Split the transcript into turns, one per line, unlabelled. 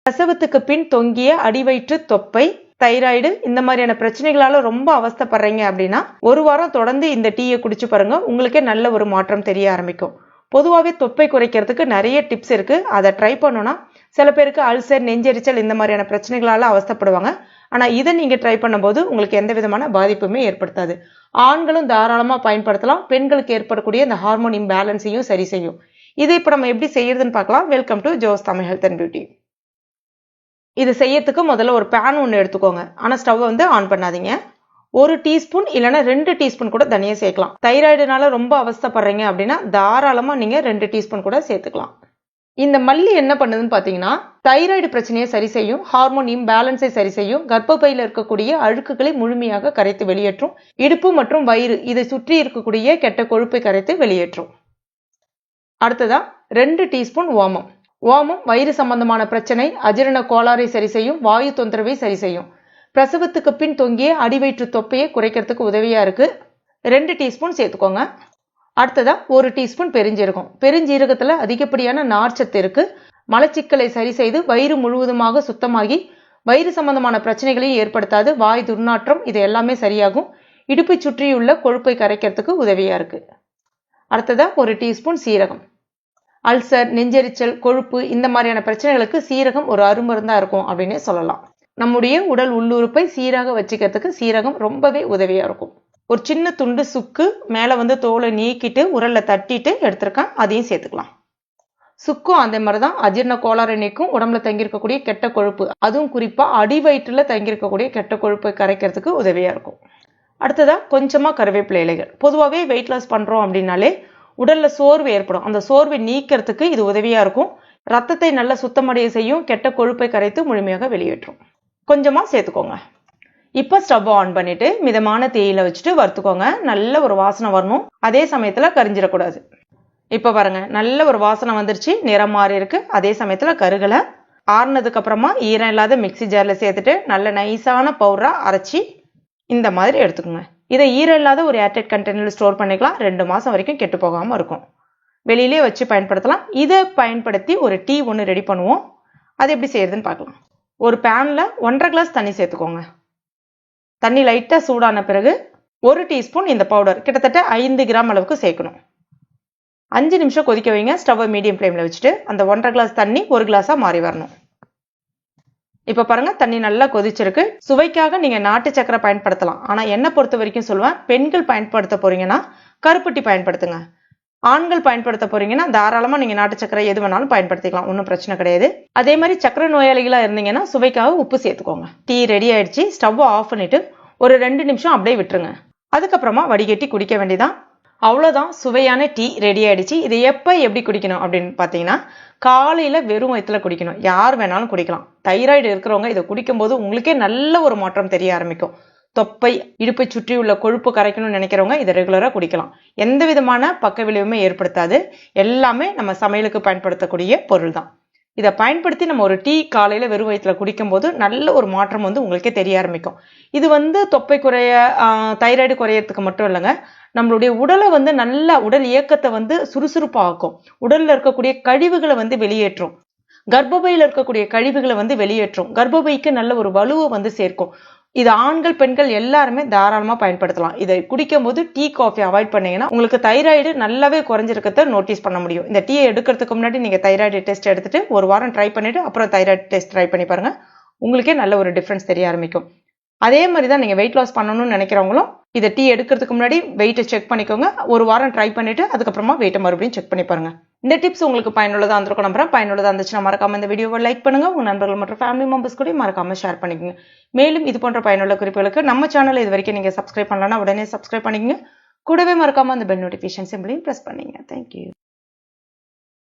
பிரசவத்துக்கு பின் தொங்கிய அடிவயிற்று தொப்பை, தைராய்டு இந்த மாதிரியான பிரச்சனைகளால ரொம்ப அவஸ்தைப்படுறீங்க அப்படின்னா ஒரு வாரம் தொடர்ந்து இந்த டீயை குடிச்சு பாருங்க, உங்களுக்கே நல்ல ஒரு மாற்றம் தெரிய ஆரம்பிக்கும். பொதுவாகவே தொப்பை குறைக்கிறதுக்கு நிறைய டிப்ஸ் இருக்கு. அதை ட்ரை பண்ணோம்னா சில பேருக்கு அல்சர், நெஞ்செரிச்சல் இந்த மாதிரியான பிரச்சனைகளால அவஸ்தைப்படுவாங்க. ஆனா இதை நீங்க ட்ரை பண்ணும்போது உங்களுக்கு எந்த விதமான பாதிப்புமே ஏற்படுத்தாது. ஆண்களும் தாராளமா பயன்படுத்தலாம். பெண்களுக்கு ஏற்படக்கூடிய இந்த ஹார்மோன் இம்பேலன்ஸையும் சரி செய்யும். இதை இப்ப நம்ம எப்படி செய்யறதுன்னு பார்க்கலாம். Welcome to Jo's Tamil health and beauty. இது செய்யறதுக்கு முதல்ல ஒரு பேன் ஒன்று எடுத்துக்கோங்க. ஆனா ஸ்டவ் ஆன் பண்ணாதீங்க. 1 டீஸ்பூன் இல்லைன்னா 2 டீஸ்பூன் கூட தனியா சேர்க்கலாம். தைராய்டுனால ரொம்ப அவஸ்தைப்படுறீங்க அப்படின்னா தாராளமா நீங்க 2 டீஸ்பூன் கூட சேர்த்துக்கலாம். இந்த மல்லி என்ன பண்ணுதுன்னு பாத்தீங்கன்னா தைராய்டு பிரச்சனையை சரி செய்யும், ஹார்மோன் இம்பேலன்ஸை சரி செய்யும், கர்ப்பப்பையில இருக்கக்கூடிய அழுக்குகளை முழுமையாக கரைத்து வெளியேற்றும், இடுப்பு மற்றும் வயிறு இதை சுற்றி இருக்கக்கூடிய கெட்ட கொழுப்பை கரைத்து வெளியேற்றும். அடுத்ததா 2 டீஸ்பூன் ஓமம். ஓமம் வயிறு சம்பந்தமான பிரச்சனை, அஜீரண கோளாறை சரி செய்யும், வாயு தொந்தரவை சரி செய்யும். பிரசவத்துக்கு பின் தொங்கிய அடிவயிற்று தொப்பையை குறைக்கிறதுக்கு உதவியா இருக்கு. 2 டீஸ்பூன் சேர்த்துக்கோங்க. அடுத்ததா 1 டீஸ்பூன் பெருஞ்சீரகம். பெருஞ்சீரகத்துல அதிகப்படியான நார்ச்சத்து இருக்கு. மலச்சிக்கலை சரி செய்து வயிறு முழுவதுமாக சுத்தமாகி வயிறு சம்பந்தமான பிரச்சனைகளையும் ஏற்படுத்தாது. வாய் துர்நாற்றம் இது எல்லாமே சரியாகும். இடுப்பை சுற்றியுள்ள கொழுப்பை கரைக்கிறதுக்கு உதவியா இருக்கு. அடுத்ததா 1 டீஸ்பூன் சீரகம். அல்சர், நெஞ்செரிச்சல், கொழுப்பு இந்த மாதிரியான பிரச்சனைகளுக்கு சீரகம் ஒரு அருமருந்தா இருக்கும் அப்படின்னு சொல்லலாம். நம்முடைய உடல் உள்ளுறுப்பை சீராக வச்சுக்கிறதுக்கு சீரகம் ரொம்பவே உதவியா இருக்கும். ஒரு சின்ன துண்டு சுக்கு மேல தோலை நீக்கிட்டு உரல்ல தட்டிட்டு எடுத்திருக்கேன், அதையும் சேர்த்துக்கலாம். சுக்கும் அதே மாதிரிதான் அஜீரண கோளாறு நீக்கும், உடம்புல தங்கியிருக்கக்கூடிய கெட்ட கொழுப்பு, அதுவும் குறிப்பா அடிவயிற்றுல தங்கியிருக்கக்கூடிய கெட்ட கொழுப்பை கரைக்கிறதுக்கு உதவியா இருக்கும். அடுத்ததா கொஞ்சமா கருவேப்பிலை இலைகள். பொதுவாகவே வெயிட் லாஸ் பண்றோம் அப்படின்னாலே உடல்ல சோர்வு ஏற்படும். அந்த சோர்வை நீக்கிறதுக்கு இது உதவியா இருக்கும். ரத்தத்தை நல்லா சுத்தமடைய செய்யும், கெட்ட கொழுப்பை கரைத்து முழுமையாக வெளியேற்றும். கொஞ்சமா சேர்த்துக்கோங்க. இப்ப ஸ்டவ் ஆன் பண்ணிட்டு மிதமான தீயில வச்சுட்டு வறுத்துக்கோங்க. நல்ல ஒரு வாசனை வரணும். அதே சமயத்துல கரிஞ்சிடக்கூடாது. இப்ப பாருங்க, நல்ல ஒரு வாசனை வந்துருச்சு, நிறம் மாறி இருக்கு. அதே சமயத்துல கருகலை. ஆறுனதுக்கு அப்புறமா ஈரம் இல்லாத மிக்சி ஜார்ல சேர்த்துட்டு நல்ல நைஸான பவுடரா அரைச்சி இந்த மாதிரி எடுத்துக்கோங்க. இதை ஈரம் இல்லாத ஒரு ஏர்டைட் கண்டெய்னர்ல ஸ்டோர் பண்ணிக்கலாம். 2 மாசம் வரைக்கும் கெட்டு போகாம இருக்கும். வெளியிலே வச்சு பயன்படுத்தலாம். இதை பயன்படுத்தி ஒரு டீ ஒன்று ரெடி பண்ணுவோம். அது எப்படி செய்யறதுன்னு பார்க்கலாம். ஒரு பேன்ல 1.5 கிளாஸ் தண்ணி சேர்த்துக்கோங்க. தண்ணி லைட்டா சூடான பிறகு 1 டீஸ்பூன் இந்த பவுடர் கிட்டத்தட்ட 5 கிராம் அளவுக்கு சேர்க்கணும். 5 நிமிஷம் கொதிக்க வைங்க. ஸ்டவ் மீடியம் ஃப்ளேம்ல வச்சுட்டு அந்த 1.5 கிளாஸ் தண்ணி 1 கிளாஸா மாறி வரணும். இப்ப பாருங்க, தண்ணி நல்லா கொதிச்சிருக்கு. சுவைக்காக நீங்க நாட்டு சக்கரை பயன்படுத்தலாம். ஆனா என்ன பொறுத்த வரைக்கும் சொல்லுவேன், பெண்கள் பயன்படுத்த போறீங்கன்னா கருப்பட்டி பயன்படுத்துங்க. ஆண்கள் பயன்படுத்த போறீங்கன்னா தாராளமா நீங்க நாட்டு சக்கரை எது வேணாலும் பயன்படுத்திக்கலாம், ஒன்றும் பிரச்சனை கிடையாது. அதே மாதிரி சக்கரை நோயாளிகளா இருந்தீங்கன்னா சுவைக்காக உப்பு சேர்த்துக்கோங்க. டீ ரெடி ஆயிடுச்சு. ஸ்டவ் ஆஃப் பண்ணிட்டு ஒரு 2 நிமிஷம் அப்படியே விட்டுருங்க. அதுக்கப்புறமா வடிகட்டி குடிக்க வேண்டியதான். அவ்வளவுதான், சுவையான டீ ரெடி ஆயிடுச்சு. இதை எப்படி குடிக்கணும் அப்படின்னு பாத்தீங்கன்னா காலையில வெறும் வயிற்றுல குடிக்கணும். யார் வேணாலும் குடிக்கலாம். தைராய்டு இருக்கிறவங்க இதை குடிக்கும் போது உங்களுக்கே நல்ல ஒரு மாற்றம் தெரிய ஆரம்பிக்கும். தொப்பை, இடுப்பை சுற்றி உள்ள கொழுப்பு கரைக்கணும்னு நினைக்கிறவங்க இதை ரெகுலரா குடிக்கலாம். எந்த விதமான பக்க விளைவுமே ஏற்படுத்தாது. எல்லாமே நம்ம சமையலுக்கு பயன்படுத்தக்கூடிய பொருள் தான். இதை பயன்படுத்தி நம்ம ஒரு டீ காலையில வெறும் வயிற்றுல குடிக்கும் போது நல்ல ஒரு மாற்றம் உங்களுக்கே தெரிய ஆரம்பிக்கும். இது தொப்பை குறைய, தைராய்டு குறையறதுக்கு மட்டும் இல்லைங்க, நம்மளுடைய உடலை நல்ல உடல் இயக்கத்தை சுறுசுறுப்பாக்கும். உடல்ல இருக்கக்கூடிய கழிவுகளை வெளியேற்றும். கர்ப்பப்பையில இருக்கக்கூடிய கழிவுகளை வெளியேற்றும். கர்ப்பப்பைக்கு நல்ல ஒரு வலுவை சேர்க்கும். இது ஆண்கள் பெண்கள் எல்லாருமே தாராளமா பயன்படுத்தலாம். இதை குடிக்கும் போது டீ காஃபி அவாய்ட் பண்ணீங்கன்னா உங்களுக்கு தைராய்டு நல்லாவே குறைஞ்சிருக்கிறத நோட்டீஸ் பண்ண முடியும். இந்த டீயை எடுக்கிறதுக்கு முன்னாடி நீங்க தைராய்டு டெஸ்ட் எடுத்துட்டு 1 வாரம் ட்ரை பண்ணிட்டு அப்புறம் தைராய்டு டெஸ்ட் ட்ரை பண்ணி பாருங்க. உங்களுக்கே நல்ல ஒரு டிஃபரன்ஸ் தெரிய ஆரம்பிக்கும். அதே மாதிரி தான் நீங்க வெயிட் லாஸ் பண்ணணும்னு நினைக்கிறவங்களும் இதை டீ எடுக்கிறதுக்கு முன்னாடி வெயிட்டை செக் பண்ணிக்கோங்க. 1 வாரம் ட்ரை பண்ணிட்டு அதுக்கப்புறமா வெயிட்டை மறுபடியும் செக் பண்ணி பாருங்க. இந்த டிப்ஸ் உங்களுக்கு பயனுள்ளதா இருந்திருக்கும் நம்புறேன். பயனுள்ளதா இருந்துச்சுன்னா மறக்காம இந்த வீடியோவை லைக் பண்ணுங்க. உங்க நண்பர்கள் மற்றும் ஃபேமிலி மெம்பர்ஸ் கூட மறக்காம ஷேர் பண்ணிக்கோங்க. மேலும் இது போன்ற பயனுள்ள குறிப்புகளுக்கு நம்ம சேனல் இது வரைக்கும் நீங்க சப்ஸ்கிரைப் பண்ணலன்னா உடனே சப்ஸ்கிரைப் பண்ணிக்கங்க. கூடவே மறக்காம அந்த பெல் நோட்டிஃபிகேஷன் சிம்பிளையும் பிரஸ் பண்ணீங்க. தேங்க்யூ.